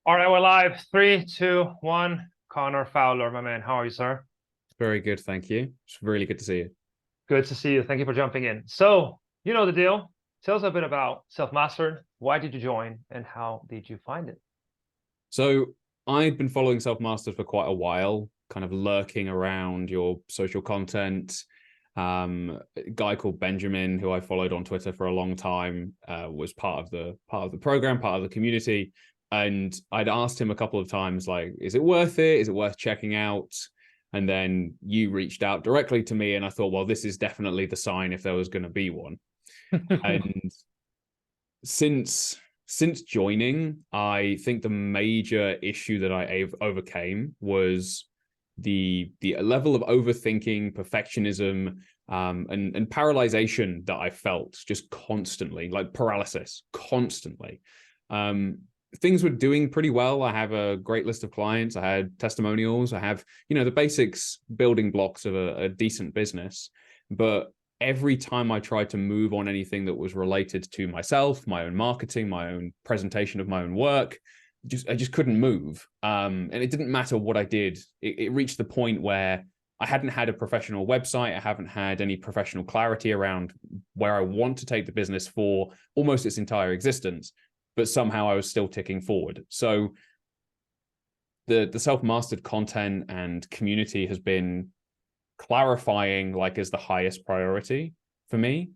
All right, we're live. 3, 2, 1. Connor Fowler, my man. How are you, sir? Very good, thank you. It's really good to see you. Good to see you. Thank you for jumping in. So, you know the deal. Tell us a bit about Selfmastered. Why did you join and how did you find it? So I've been following Selfmastered for quite a while, kind of lurking around your social content. A guy called Benjamin, who I followed on Twitter for a long time, was part of the program, part of the community. And I'd asked him a couple of times, like, is it worth it? Is it worth checking out? And then you reached out directly to me, and I thought, well, this is definitely the sign if there was going to be one. And since joining, I think the major issue that I overcame was the level of overthinking, perfectionism, and paralyzation that I felt just constantly, like paralysis, constantly. Things were doing pretty well. I have a great list of clients. I had testimonials. I have, the basics building blocks of a decent business. But every time I tried to move on anything that was related to myself, my own marketing, my own presentation of my own work, I just couldn't move. And it didn't matter what I did. It reached the point where I hadn't had a professional website. I haven't had any professional clarity around where I want to take the business for almost its entire existence. But somehow I was still ticking forward. So the self-mastered content and community has been clarifying, like, as the highest priority for me.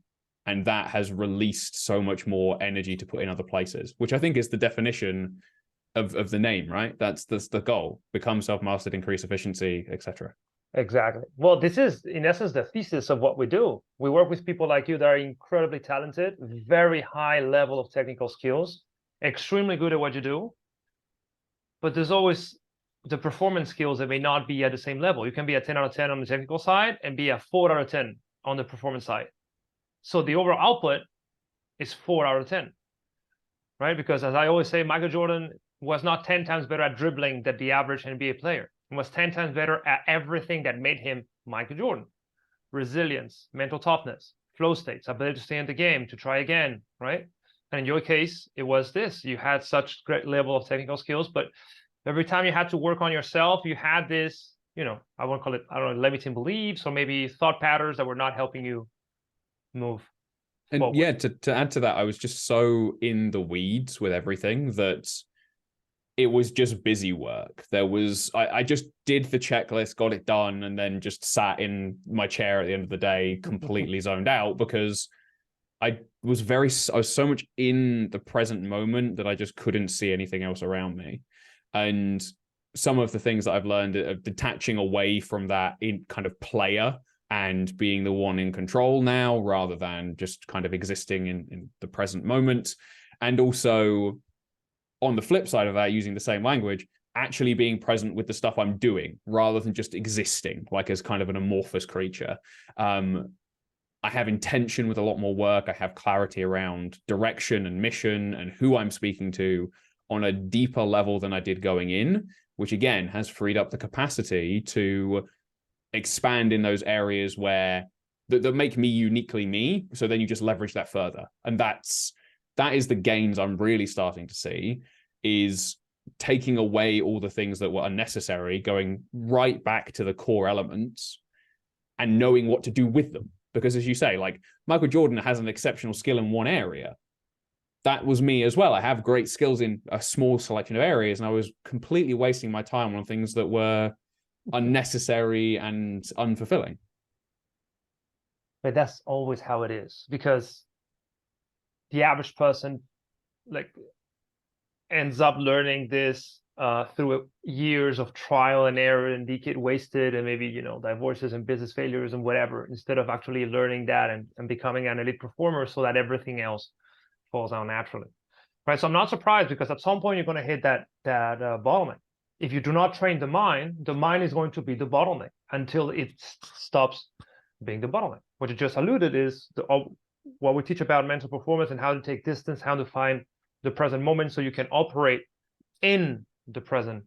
And that has released so much more energy to put in other places, which I think is the definition of the name, right? That's the goal. Become self-mastered, increase efficiency, etc. Exactly. Well, this is, in essence, the thesis of what we do. We work with people like you that are incredibly talented, very high level of technical skills, extremely good at what you do. But there's always the performance skills that may not be at the same level. You can be a 10 out of 10 on the technical side and be a 4 out of 10 on the performance side. So the overall output is 4 out of 10, right? Because as I always say, Michael Jordan was not 10 times better at dribbling than the average NBA player. He was 10 times better at everything that made him Michael Jordan. Resilience, mental toughness, flow states, ability to stay in the game, to try again, right? And in your case, it was this. You had such great level of technical skills, but every time you had to work on yourself, you had this, I won't call it, I don't know, limiting beliefs or maybe thought patterns that were not helping you move And forward. yeah, to add to that, I was just so in the weeds with everything that it was just busy work. I just did the checklist, got it done, and then just sat in my chair at the end of the day, completely zoned out, because I was so much in the present moment that I just couldn't see anything else around me. And some of the things that I've learned are detaching away from that in kind of player and being the one in control now, rather than just kind of existing in the present moment. And also, on the flip side of that, using the same language, actually being present with the stuff I'm doing rather than just existing like as kind of an amorphous creature. I have intention with a lot more work. I have clarity around direction and mission and who I'm speaking to on a deeper level than I did going in, which again has freed up the capacity to expand in those areas where that make me uniquely me. So then you just leverage that further. And that is the gains I'm really starting to see, is taking away all the things that were unnecessary, going right back to the core elements and knowing what to do with them. Because as you say, like, Michael Jordan has an exceptional skill in one area. That was me as well. I have great skills in a small selection of areas, and I was completely wasting my time on things that were unnecessary and unfulfilling. But that's always how it is, because the average person ends up learning this through years of trial and error and decade wasted, and maybe divorces and business failures and whatever, instead of actually learning that and becoming an elite performer, so that everything else falls out naturally, right? So I'm not surprised, because at some point you're going to hit that bottleneck. If you do not train the mind is going to be the bottleneck until it stops being the bottleneck. What you just alluded is what we teach about mental performance and how to take distance, how to find the present moment so you can operate in the present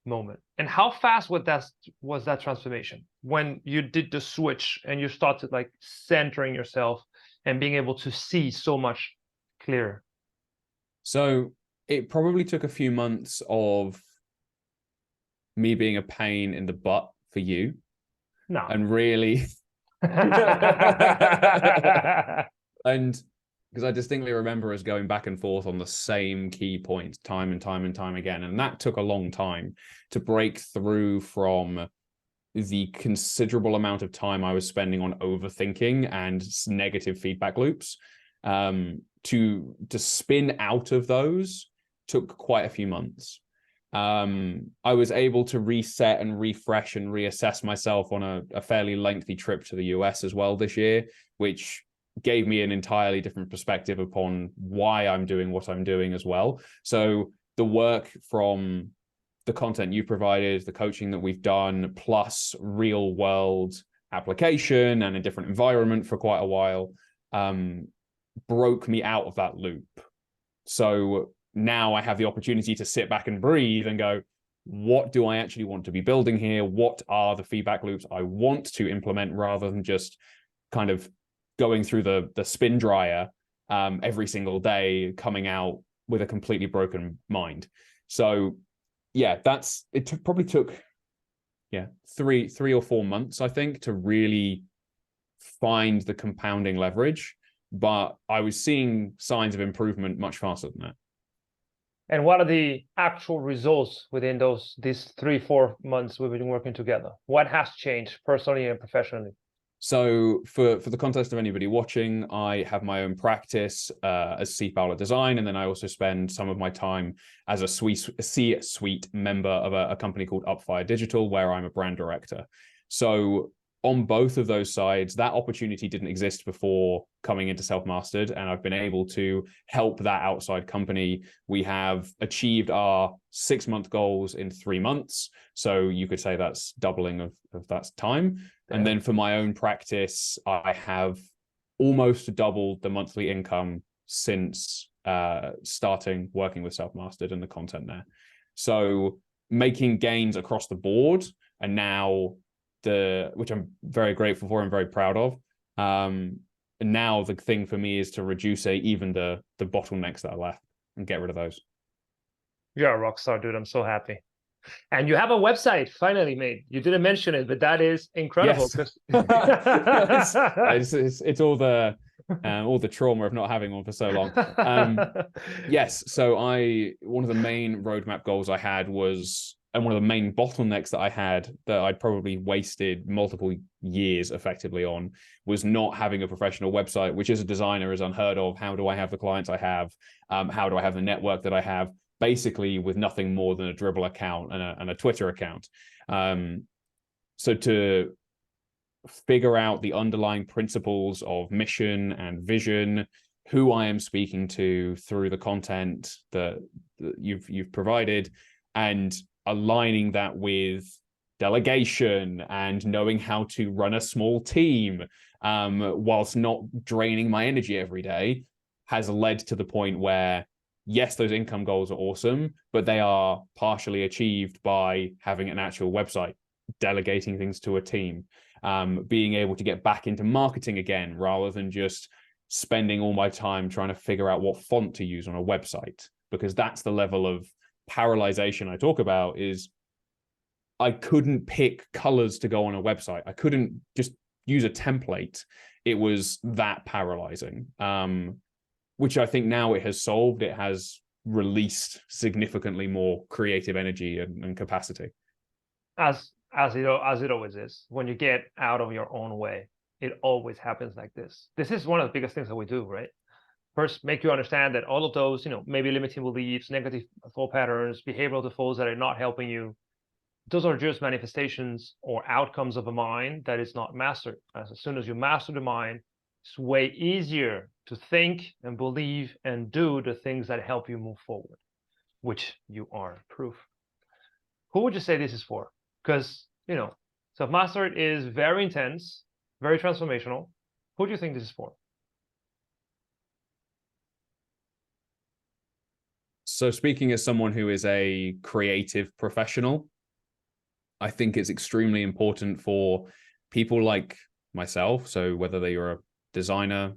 moment. And how fast was that transformation when you did the switch and you started like centering yourself and being able to see so much clearer? So It probably took a few months of me being a pain in the butt for you, No. and really and because I distinctly remember us going back and forth on the same key points time and time and time again, and that took a long time to break through from the considerable amount of time I was spending on overthinking and negative feedback loops. To spin out of those took quite a few months. I was able to reset and refresh and reassess myself on a fairly lengthy trip to the US as well this year, which gave me an entirely different perspective upon why I'm doing what I'm doing as well. So the work from the content you provided, the coaching that we've done, plus real world application and a different environment for quite a while, broke me out of that loop. So now I have the opportunity to sit back and breathe and go, what do I actually want to be building here? What are the feedback loops I want to implement, rather than just kind of going through the spin dryer every single day, coming out with a completely broken mind. So yeah, probably took 3 or 4 months, I think, to really find the compounding leverage. But I was seeing signs of improvement much faster than that. And what are the actual results within these 3-4 months we've been working together? What has changed personally and professionally? So for the context of anybody watching, I have my own practice as Fowler Design, and then I also spend some of my time as a C-suite member of a company called Upfire Digital, where I'm a brand director. So on both of those sides, that opportunity didn't exist before coming into Selfmastered, and I've been able to help that outside company. We have achieved our 6-month goals in 3 months. So you could say that's doubling of that time. Yeah. And then for my own practice, I have almost doubled the monthly income since starting working with Selfmastered and the content there. So making gains across the board, and now which I'm very grateful for and very proud of. And now the thing for me is to reduce even the bottlenecks that are left and get rid of those. You're a rock star, dude. I'm so happy. And you have a website, finally, mate. You didn't mention it, but that is incredible. Yes. it's all the trauma of not having one for so long. Yes. So one of the main roadmap goals I had was, and one of the main bottlenecks that I had that I'd probably wasted multiple years effectively on, was not having a professional website, which as a designer is unheard of. How do I have the clients I have? How do I have the network that I have? Basically with nothing more than a Dribble account and a Twitter account. So to figure out the underlying principles of mission and vision, who I am speaking to through the content that you've provided, and aligning that with delegation and knowing how to run a small team whilst not draining my energy every day, has led to the point where, yes, those income goals are awesome, but they are partially achieved by having an actual website, delegating things to a team, being able to get back into marketing again, rather than just spending all my time trying to figure out what font to use on a website. Because that's the level of paralyzation I talk about. Is I couldn't pick colors to go on a website. I couldn't just use a template. It was that paralyzing, which I think now it has solved. It has released significantly more creative energy and capacity. As it always is, when you get out of your own way, it always happens like this. This is one of the biggest things that we do, right? First, make you understand that all of those, maybe limiting beliefs, negative thought patterns, behavioral defaults that are not helping you, those are just manifestations or outcomes of a mind that is not mastered. As soon as you master the mind, it's way easier to think and believe and do the things that help you move forward, which you are proof. Who would you say this is for? Because, Self-Mastered is very intense, very transformational. Who do you think this is for? So speaking as someone who is a creative professional, I think it's extremely important for people like myself. So whether you're a designer,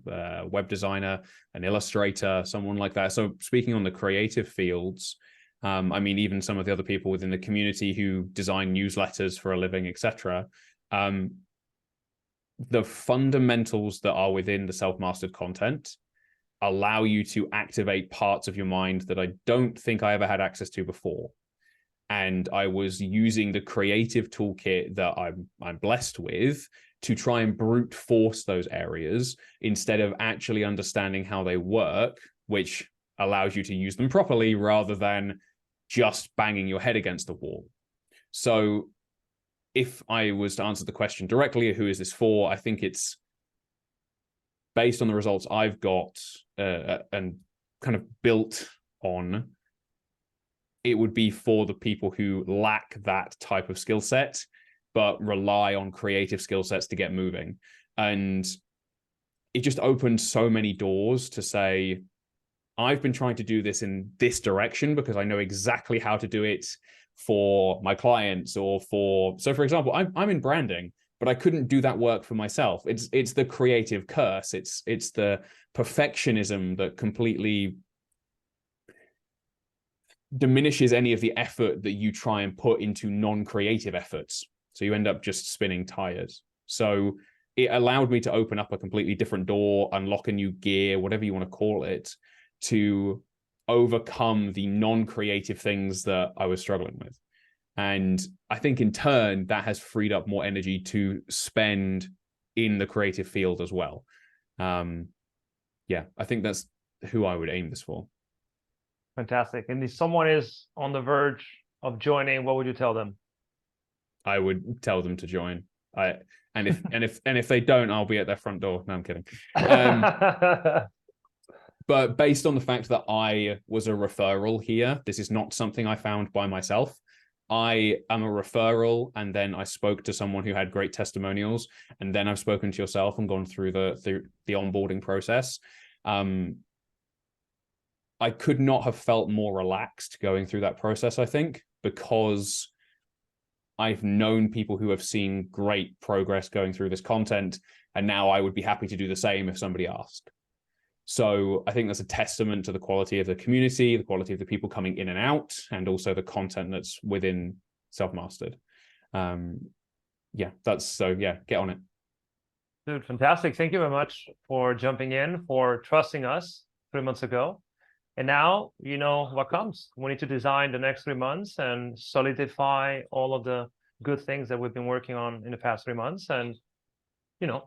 web designer, an illustrator, someone like that. So speaking on the creative fields, I mean, even some of the other people within the community who design newsletters for a living, etc. The fundamentals that are within the self-mastered content allow you to activate parts of your mind that I don't think I ever had access to before. And I was using the creative toolkit that I'm blessed with to try and brute force those areas instead of actually understanding how they work, which allows you to use them properly rather than just banging your head against the wall. So if I was to answer the question directly, who is this for? I think it's based on the results I've got and kind of built on. It would be for the people who lack that type of skill set, but rely on creative skill sets to get moving. And it just opened so many doors to say, I've been trying to do this in this direction because I know exactly how to do it for my clients or so for example, I'm in branding, but I couldn't do that work for myself. It's the creative curse. It's the perfectionism that completely diminishes any of the effort that you try and put into non-creative efforts. So you end up just spinning tires. So it allowed me to open up a completely different door, unlock a new gear, whatever you want to call it, to overcome the non-creative things that I was struggling with. And I think in turn, that has freed up more energy to spend in the creative field as well. Yeah, I think that's who I would aim this for. Fantastic. And if someone is on the verge of joining, what would you tell them? I would tell them to join. And if they don't, I'll be at their front door. No, I'm kidding. But based on the fact that I was a referral here, this is not something I found by myself. I am a referral, and then I spoke to someone who had great testimonials, and then I've spoken to yourself and gone through the onboarding process. I could not have felt more relaxed going through that process, I think, because I've known people who have seen great progress going through this content, and now I would be happy to do the same if somebody asked. So I think that's a testament to the quality of the community, the quality of the people coming in and out, and also the content that's within Selfmastered. Yeah, get on it. Dude, fantastic. Thank you very much for jumping in, for trusting us 3 months ago. And now you know what comes. We need to design the next 3 months and solidify all of the good things that we've been working on in the past 3 months and,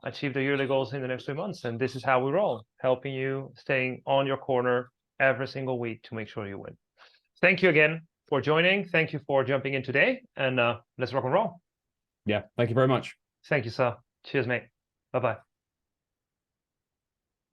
achieve the yearly goals in the next 3 months. And this is how we roll, helping you, staying on your corner every single week to make sure you win. Thank you again for joining. Thank you for jumping in today. And let's rock and roll. Yeah, thank you very much. Thank you, sir. Cheers, mate. Bye-bye.